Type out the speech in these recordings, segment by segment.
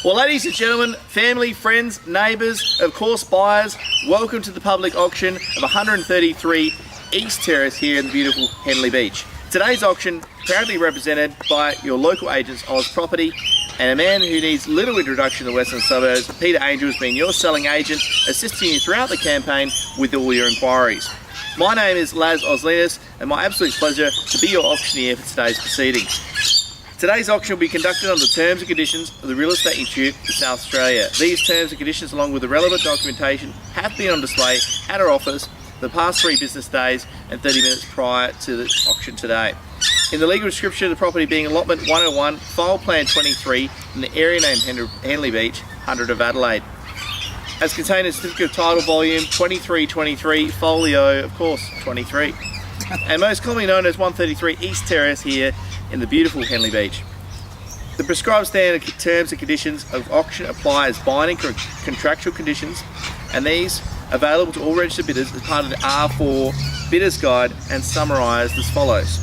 Well, ladies and gentlemen, family, friends, neighbours, of course buyers, welcome to the public auction of 133 East Terrace here in the beautiful Henley Beach. Today's auction proudly represented by your local agents, Oz Property, and a man who needs little introduction to the Western Suburbs, Peter Angel, has been your selling agent, assisting you throughout the campaign with all your inquiries. My name is Laz Oslinas, and my absolute pleasure to be your auctioneer for today's proceedings. Today's auction will be conducted on the terms and conditions of the Real Estate Institute of South Australia. These terms and conditions, along with the relevant documentation, have been on display at our office the past 3 business days and 30 minutes prior to the auction today. In the legal description of the property being allotment 101, file plan 23, in the area named Henley Beach, 100 of Adelaide. As contained in certificate of title volume 2323, folio, of course, 23. And most commonly known as 133 East Terrace here in the beautiful Henley Beach. The prescribed standard terms and conditions of auction apply as binding contractual conditions, and these available to all registered bidders as part of the R4 Bidders Guide and summarised as follows.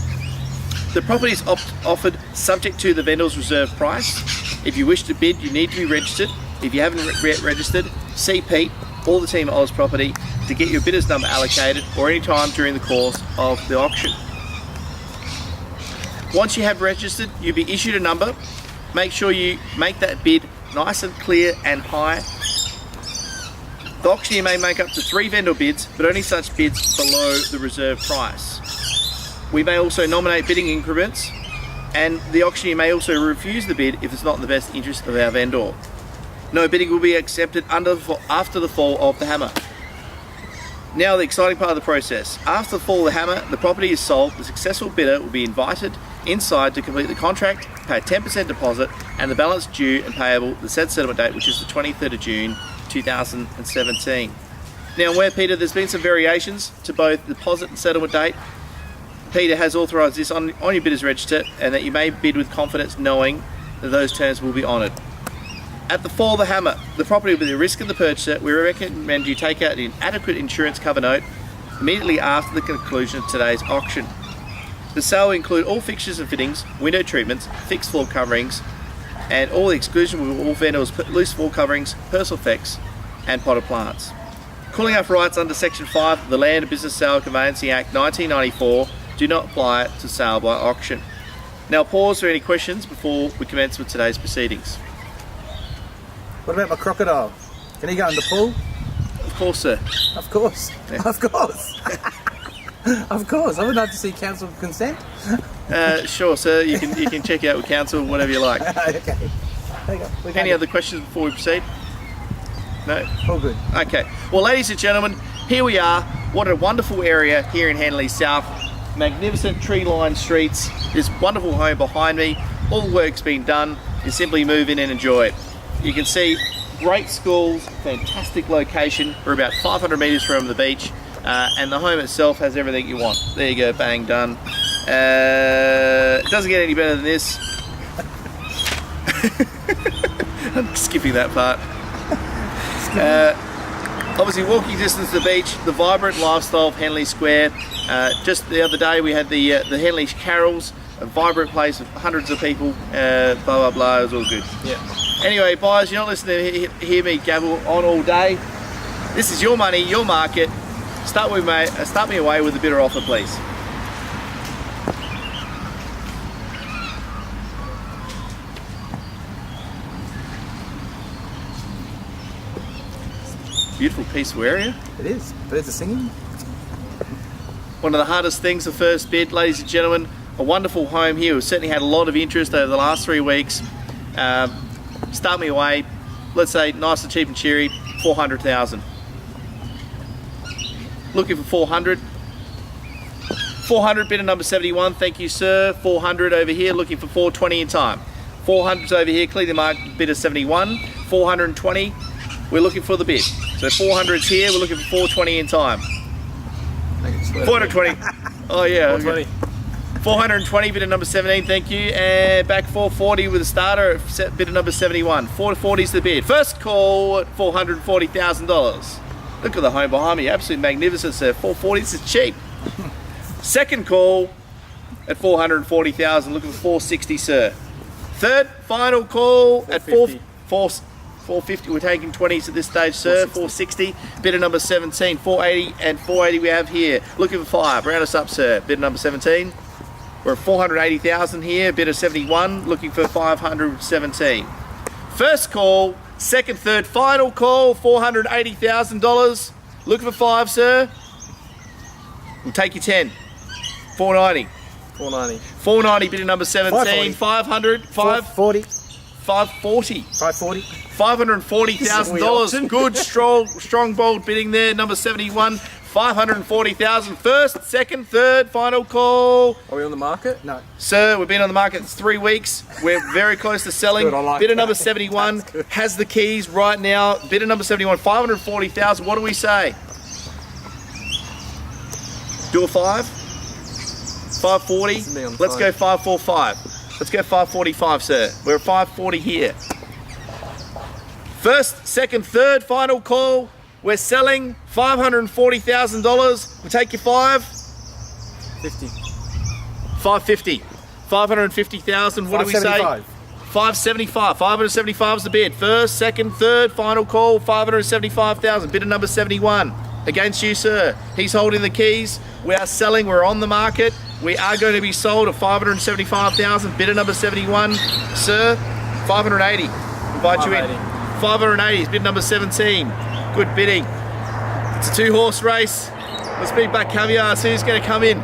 The property is offered subject to the vendor's reserve price. If you wish to bid, you need to be registered. If you haven't yet registered, see Pete or the team at Oz Property to get your bidder's number allocated or any time during the course of the auction. Once you have registered, you'll be issued a number. Make sure you make that bid nice and clear and high. The auctioneer may make up to 3 vendor bids, but only such bids below the reserve price. We may also nominate bidding increments, and the auctioneer may also refuse the bid if it's not in the best interest of our vendor. No bidding will be accepted after the fall of the hammer. Now the exciting part of the process. After the fall of the hammer, the property is sold. The successful bidder will be invited inside to complete the contract, pay a 10% deposit, and the balance due and payable the said settlement date, which is the 23rd of June 2017. Now, where Peter, there's been some variations to both deposit and settlement date. Peter has authorised this on your bidder's register, and that you may bid with confidence knowing that those terms will be honoured. At the fall of the hammer, the property will be the risk of the purchaser. We recommend you take out an adequate insurance cover note immediately after the conclusion of today's auction. The sale will include all fixtures and fittings, window treatments, fixed floor coverings, and all the exclusion of all vendors, loose floor coverings, personal effects, and potted plants. Cooling off rights under Section 5 of the Land and Business Sale Conveyancing Act 1994 do not apply to sale by auction. Now pause for any questions before we commence with today's proceedings. What about my crocodile? Can he go in the pool? Of course, sir. Of course. Yeah. Of course. Of course. I would have to see council consent. Sure, sir. You can check out with council, whatever you like. Okay. There you go. Any other questions before we proceed? No? All good. Okay. Well, ladies and gentlemen, here we are. What a wonderful area here in Henley South. Magnificent tree-lined streets. This wonderful home behind me. All the work's been done. You simply move in and enjoy it. You can see great schools, fantastic location. We're about 500 metres from the beach, and the home itself has everything you want. There you go, bang, done. It doesn't get any better than this. I'm skipping that part. Obviously, walking distance to the beach, the vibrant lifestyle of Henley Square. Just the other day, we had the Henley Carols, a vibrant place of hundreds of people. Blah blah blah. It was all good. Yeah. Anyway, buyers, you're not listening to hear me gabble on all day. This is your money, your market. Start me away with a bidder offer, please. Beautiful, peaceful area. It is. Birds are singing. One of the hardest things, the first bid, ladies and gentlemen. A wonderful home here. We've certainly had a lot of interest over the last 3 weeks. Start me away, let's say nice and cheap and cheery, 400,000. Looking for 400. 400, bidder number 71, thank you sir. 400 over here, looking for 420 in time. 400's over here, clear the mark, bidder 71. 420, we're looking for the bid. So 400's here, we're looking for 420 in time. 420. Oh yeah. 420. 420, bidder number 17, thank you. And back 440 with a starter at bidder number 71. 440's the bid. First call at $440,000. Look at the home behind me, absolutely magnificent, sir. 440, this is cheap. Second call at 440,000, looking for 460, sir. Third final call at 450, we're taking 20s at this stage, sir. 460. Bidder number 17, 480 and 480 we have here. Looking for 5. Round us up, sir. Bidder number 17. We're at 480,000 here. Bidder 71, looking for 517. First call, second, third, final call, $480,000. Looking for 5, sir. We'll take you 10. 490. 490. 490, bidder number 17. 540. 500. 540. 540. 540. $540,000. Good, strong, bold bidding there. Number 71. 540,000. First, second, third, final call. Are we on the market? No. Sir, we've been on the market 3 weeks. We're very close to selling. Good, I like Bidder that. number 71 has the keys right now. Bidder number 71, 540,000. What do we say? Do a 5? 540? Let's go 545. Let's go 545, sir. We're at 540 here. First, second, third, final call. We're selling $540,000. We'll take you 50. 550. 550,000. What do we say? 575. 575 is the bid. First, second, third, final call. 575,000. Bidder number 71. Against you, sir. He's holding the keys. We are selling. We're on the market. We are going to be sold at 575,000. Bidder number 71, sir. 580. Invite you in. 580 is bid number 17. Good bidding. It's a 2-horse race. Let's beat back caviar. See who's going to come in.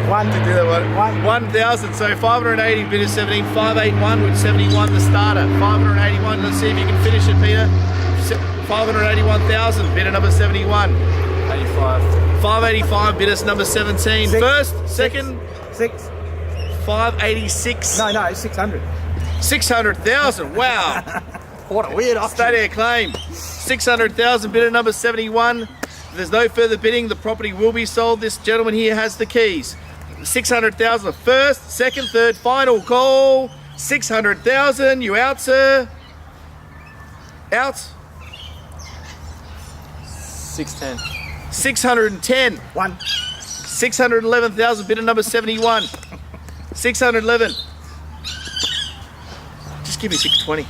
One to do that one. 1,000. So 580 bidder 17. 581 with 71 the starter. 581. Let's see if you can finish it, Peter. 581,000. Bidder number 71. 85. 585 bidders number 17. Six. First, second. 6. 586. No, 600. 600,000. Wow. What a weird option. Stadia claim. 600,000 bidder number 71. If there's no further bidding, the property will be sold. This gentleman here has the keys. 600,000. First, second, third, final call. 600,000. You out, sir? Out. 610. 610. 1. 611,000 bidder number 71. 611. Just give me 620. Go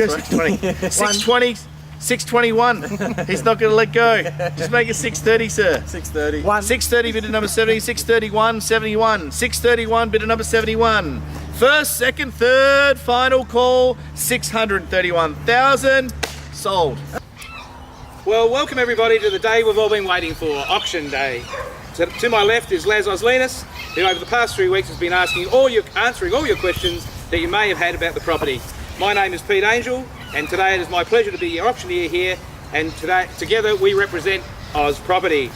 620. 620. 621. He's not going to let go. Just make it 630, sir. 630. 630 bidder number 70. 631. 71. 631 bidder number 71. First, second, third, final call. 631,000. Sold. Well, welcome everybody to the day we've all been waiting for, auction day. To my left is Les Oslinas, who over the past 3 weeks has been answering all your questions that you may have had about the property. My name is Pete Angel, and today it is my pleasure to be your auctioneer here, and together we represent Oz Property.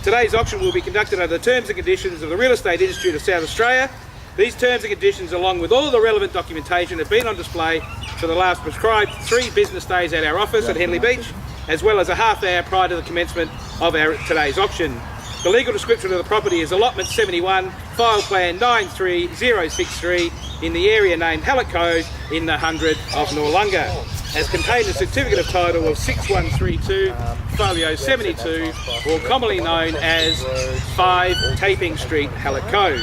Today's auction will be conducted under the terms and conditions of the Real Estate Institute of South Australia. These terms and conditions, along with all the relevant documentation, have been on display for the last prescribed 3 business days at our office at Henley Beach, as well as a half hour prior to the commencement of today's auction. The legal description of the property is allotment 71, file plan 93063 in the area named Hallett Cove in the 100 of Noarlunga, as contained in a certificate of title of 6132 folio 72, or commonly known as 5 Taping Street, Hallett Cove.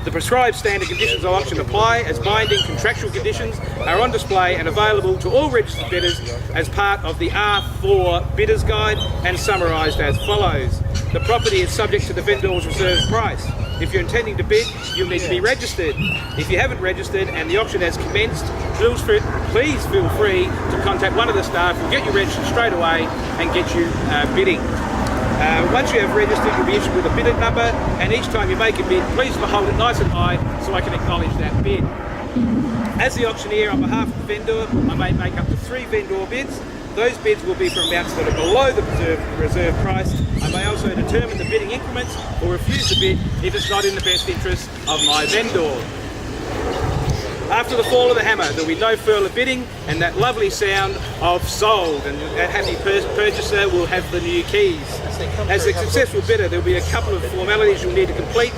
The prescribed standard conditions of auction apply, as binding contractual conditions are on display and available to all registered bidders as part of the R4 Bidders Guide and summarised as follows. The property is subject to the vendor's reserve price. If you're intending to bid, you'll need to be registered. If you haven't registered and the auction has commenced, please feel free to contact one of the staff. We'll get you registered straight away and get you bidding. Once you have registered, you'll be issued with a bidder number, and each time you make a bid, please hold it nice and high so I can acknowledge that bid. As the auctioneer on behalf of the vendor, I may make up to 3 vendor bids. Those bids will be for amounts that are below the reserve price. I may also determine the bidding increments or refuse the bid if it's not in the best interest of my vendor. After the fall of the hammer, there will be no further bidding and that lovely sound of sold, and that happy purchaser will have the new keys. As a successful bidder, there will be a couple of formalities you'll need to complete.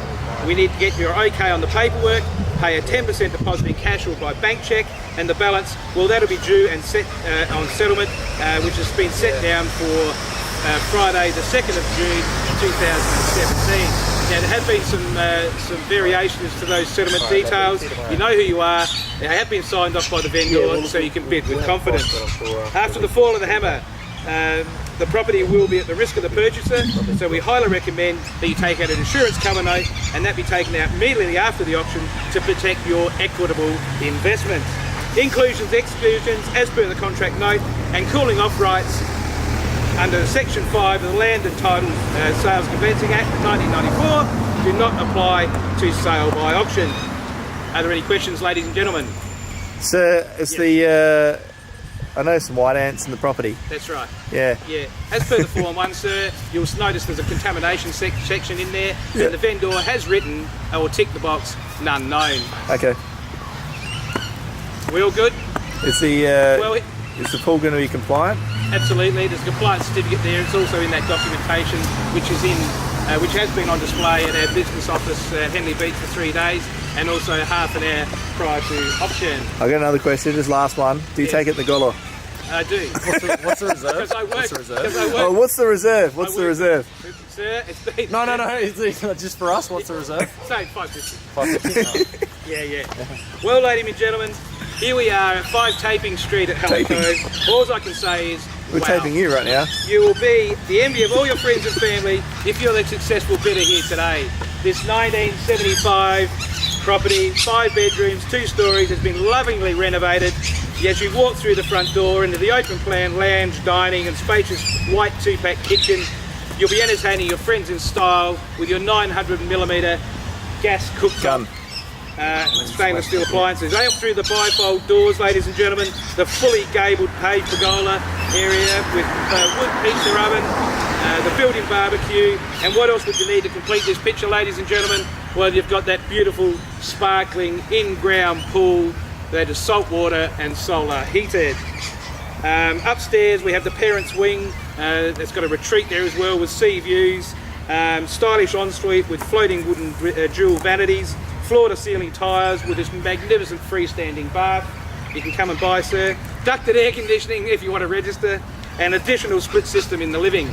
We need to get your okay on the paperwork, pay a 10% deposit in cash or by bank cheque, and the balance, well, that'll be due and set on settlement, which has been set down for Friday the 2nd of June 2017. Now, there have been some variations to those settlement details. You know who you are. They have been signed off by the vendor, so you can bid with confidence. After the fall of the hammer, the property will be at the risk of the purchaser, so we highly recommend that you take out an insurance cover note and that be taken out immediately after the auction to protect your equitable investments. Inclusions, exclusions, as per the contract note, and cooling off rights under Section 5 of the Land and Title Sales Conveyancing Act of 1994 do not apply to sale by auction. Are there any questions, ladies and gentlemen? Sir, it's the... I know some white ants in the property. That's right. Yeah. Yeah. As per the Form 1, sir, you'll notice there's a contamination section in there, and the vendor has written or ticked the box, none known. Okay. We all good? Is the is the pool going to be compliant? Absolutely. There's a compliance certificate there. It's also in that documentation, which has been on display at our business office at Henley Beach for 3 days, and also half an hour prior to auction. I've got another question, just last one. Do you take it in the Golo? I do. What's the reserve? Because I work. What's the reserve? Because I work. Oh, what's the reserve? What's the reserve? Sir, it's been... No, it's just for us. What's the reserve? Say 550. 550. Yeah. Well, ladies and gentlemen, here we are at 5 Taping Street at Helen Cove. All I can say is, We're taping you right now. You will be the envy of all your friends and family if you're the successful bidder here today. This 1975 property, 5 bedrooms, 2 stories, has been lovingly renovated. As you walk through the front door into the open plan lounge, dining and spacious white 2-pack kitchen, you'll be entertaining your friends in style with your 900mm gas cooktop. Stainless steel appliances. Out through the bifold doors, ladies and gentlemen, the fully gabled paved pergola area with wood pizza oven, the built-in barbecue, and what else would you need to complete this picture, ladies and gentlemen? Well, you've got that beautiful, sparkling, in-ground pool that is salt water and solar heated. Upstairs we have the parents' wing. It's got a retreat there as well with sea views. Stylish ensuite with floating wooden dual vanities. Floor-to-ceiling tyres with this magnificent freestanding bath. You can come and buy, sir. Ducted air conditioning if you want to register. An additional split system in the living.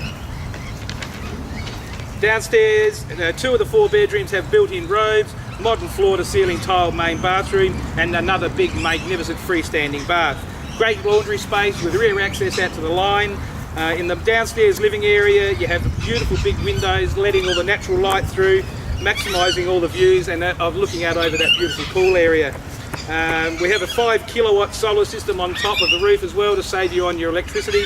Downstairs, 2 of the 4 bedrooms have built-in robes, modern floor-to-ceiling tile main bathroom, and another big magnificent freestanding bath. Great laundry space with rear access out to the line. In the downstairs living area, you have beautiful big windows letting all the natural light through, maximising all the views and of looking out over that beautiful pool area. We have a 5 kilowatt solar system on top of the roof as well to save you on your electricity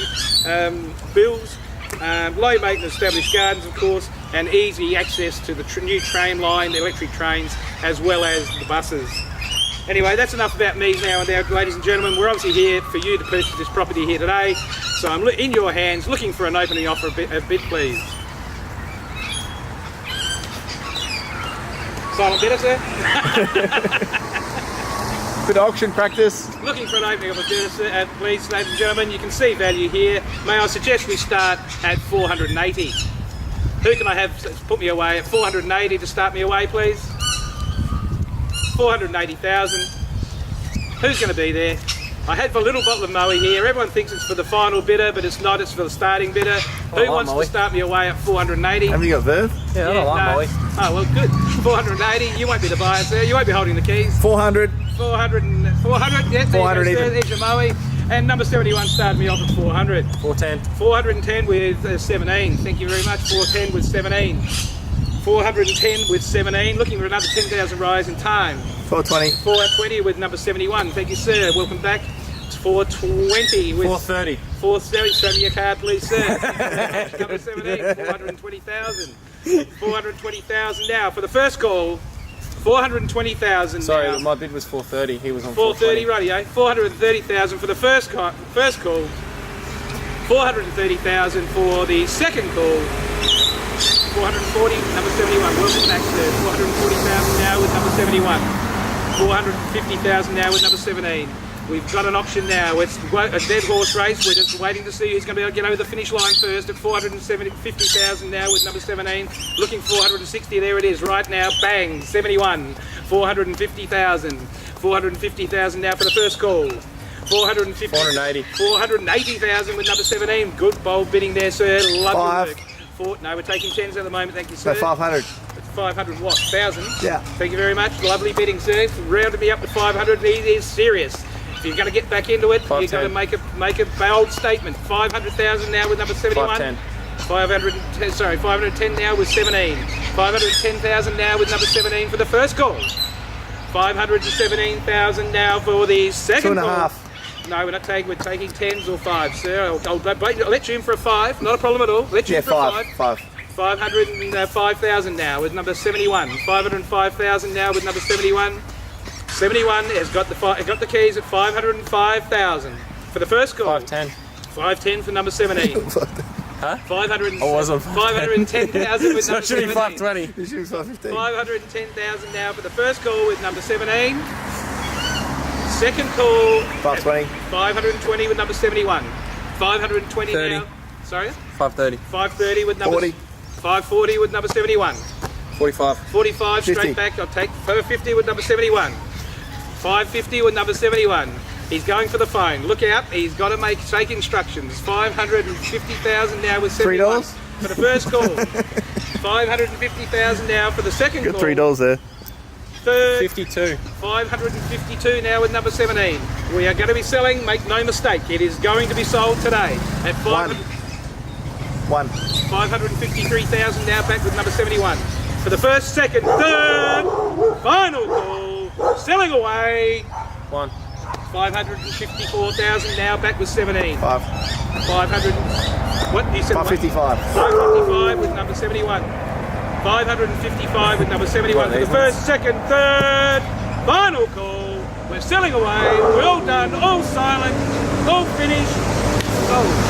bills. Low maintenance established gardens, of course, and easy access to the new train line, the electric trains, as well as the buses. Anyway, that's enough about me now, ladies and gentlemen. We're obviously here for you to purchase this property here today, so I'm in your hands looking for an opening offer, a bid please. Silent bidder, sir? Good auction practice. Looking for an opening of a bidder, sir, please, ladies and gentlemen. You can see value here. May I suggest we start at 480. Who can I have put me away at 480 to start me away, please? 480,000. Who's going to be there? I have a little bottle of Moe here. Everyone thinks it's for the final bidder, but it's not. It's for the starting bidder. Who wants to start me away at 480? Have you got Verve? Yeah, I don't like Moe. Oh, well, good. 480. You won't be the buyer, sir. You won't be holding the keys. 400. 400. Yeah, 400 even. There's your Moe. And number 71 started me off at 400. 410. 410 with 17. Thank you very much. 410 with 17. 410 with 17. Looking for another 10,000 rise in time. 420. 420 with number 71. Thank you, sir. Welcome back. 420 with 430. 430. Show me your card, please, sir. Number 17. 420,000. 420,000 now for the first call. 420,000. Sorry, now. my bid was 430. He was on 430, 420. rightio. 430,000 for the first call. 430,000 for the second call. 440, number 71. Welcome back, sir. 440,000 now with number 71. 450,000 now with number 17. We've got an auction now. It's a dead horse race. We're just waiting to see who's going to be able to get over the finish line first at 450,000 now with number 17. Looking 460. There it is right now. Bang. 71. 450,000. 450,000 now for the first call. 480. 480,000 with number 17. Good bold bidding there, sir. Lovely Five. work. No, we're taking 10s at the moment. Thank you, sir. So 500. 500 what? 1,000? Yeah. Thank you very much. Lovely bidding, sir. Rounded me up to 500. He is serious. If you're going to get back into it, you've got to make a bold statement. 500,000 now with number 71. 510. Sorry, 510 now with 17. 510,000 now with number 17 for the first call. 517,000 now for the second call. 2.5. No, we're not taking. We're taking 10s or 5s, sir. I'll let you in for a 5. Not a problem at all. Let you in for a 5. 505,000 now with number 71. 505,000 now with number 71. 71 has got the keys at 505,000 for the first call. 510. 510 for number 17. Huh? 510,000 with So number it should be 17. 520. You should be 515. 510,000 now for the first call with number 17. Second call. 520. 520 with number 71. 520 30. now. Sorry? 530. 530 with number 40. 540 with number 71. 45. 45 50. straight back. I'll take 50 with number 71. 550 with number 71. He's going for the phone. Look out. He's got to take instructions. 550,000 now with 71. $3 for the first call. 550,000 now for the second Got call. $3 there. Third. 52. 552 now with number 17. We are going to be selling, make no mistake, it is going to be sold today at 553,000 now back with number 71. For the first, second, third, final call, selling away. 1. 554,000 now back with 17. 5. 500, what you said? 555. 555 with number 71. 555 with number 71 for the first, second, third, final call. We're selling away. We're all done, all silent, all finished. Oh.